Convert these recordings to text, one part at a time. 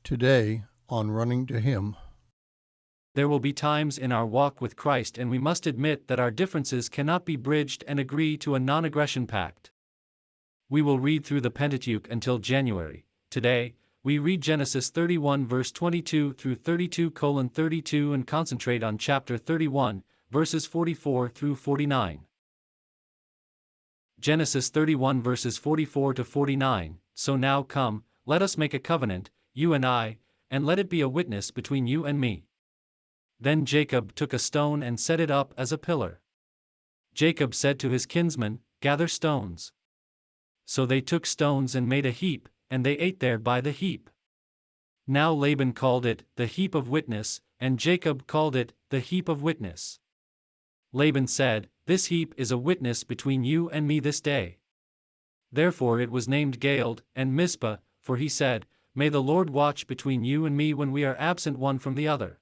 Today, on Running to Him. There will be times in our walk with Christ, and we must admit that our differences cannot be bridged and agree to a non-aggression pact. We will read through the Pentateuch until January. Today, we read Genesis 31 verse 22 through 32:32 and concentrate on chapter 31, verses 44 through 49. Genesis 31 verses 44 to 49. So now come, let us make a covenant, you and I, and let it be a witness between you and me. Then Jacob took a stone and set it up as a pillar. Jacob said to his kinsmen, "Gather stones." So they took stones and made a heap, and they ate there by the heap. Now Laban called it the heap of witness, and Jacob called it the heap of witness. Laban said, "This heap is a witness between you and me this day." Therefore it was named Galeed and Mizpah, for he said, "May the Lord watch between you and me when we are absent one from the other."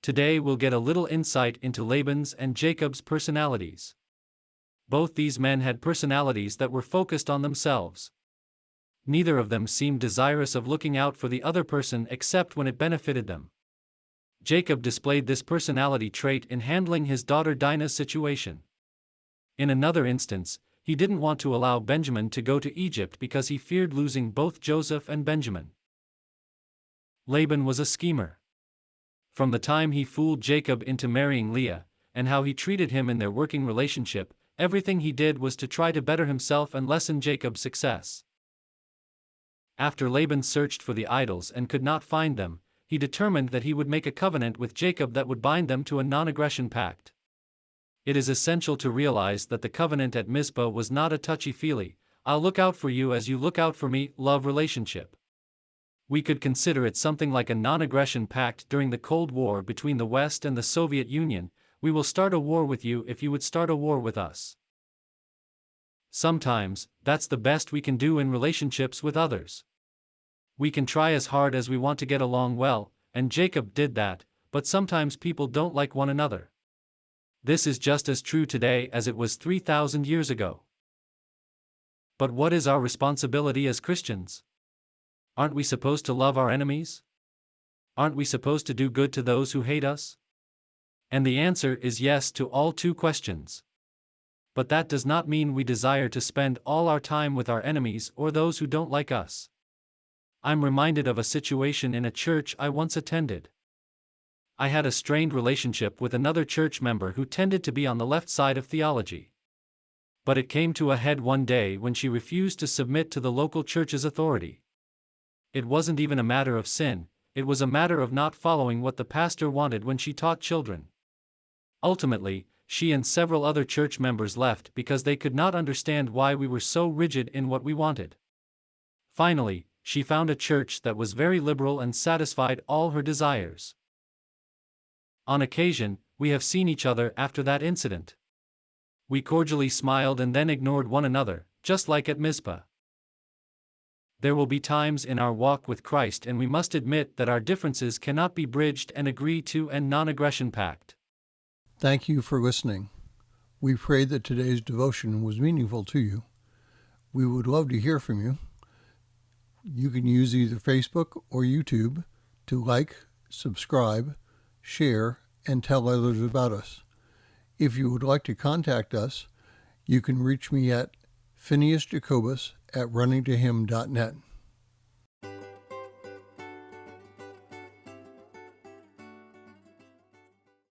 Today we'll get a little insight into Laban's and Jacob's personalities. Both these men had personalities that were focused on themselves. Neither of them seemed desirous of looking out for the other person except when it benefited them. Jacob displayed this personality trait in handling his daughter Dinah's situation. In another instance, he didn't want to allow Benjamin to go to Egypt because he feared losing both Joseph and Benjamin. Laban was a schemer. From the time he fooled Jacob into marrying Leah, and how he treated him in their working relationship, everything he did was to try to better himself and lessen Jacob's success. After Laban searched for the idols and could not find them, he determined that he would make a covenant with Jacob that would bind them to a non-aggression pact. It is essential to realize that the covenant at Mizpah was not a touchy-feely, "I'll look out for you as you look out for me" love relationship. We could consider it something like a non-aggression pact during the Cold War between the West and the Soviet Union. "We will start a war with you if you would start a war with us." Sometimes, that's the best we can do in relationships with others. We can try as hard as we want to get along well, and Jacob did that, but sometimes people don't like one another. This is just as true today as it was 3,000 years ago. But what is our responsibility as Christians? Aren't we supposed to love our enemies? Aren't we supposed to do good to those who hate us? And the answer is yes to all two questions. But that does not mean we desire to spend all our time with our enemies or those who don't like us. I'm reminded of a situation in a church I once attended. I had a strained relationship with another church member who tended to be on the left side of theology. But it came to a head one day when she refused to submit to the local church's authority. It wasn't even a matter of sin, it was a matter of not following what the pastor wanted when she taught children. Ultimately, she and several other church members left because they could not understand why we were so rigid in what we wanted. Finally, she found a church that was very liberal and satisfied all her desires. On occasion, we have seen each other after that incident. We cordially smiled and then ignored one another, just like at Mizpah. There will be times in our walk with Christ, and we must admit that our differences cannot be bridged and agree to a non-aggression pact. Thank you for listening. We pray that today's devotion was meaningful to you. We would love to hear from you. You can use either Facebook or YouTube to like, subscribe, share, and tell others about us. If you would like to contact us, you can reach me at phineasjacobus@runningtohim.net.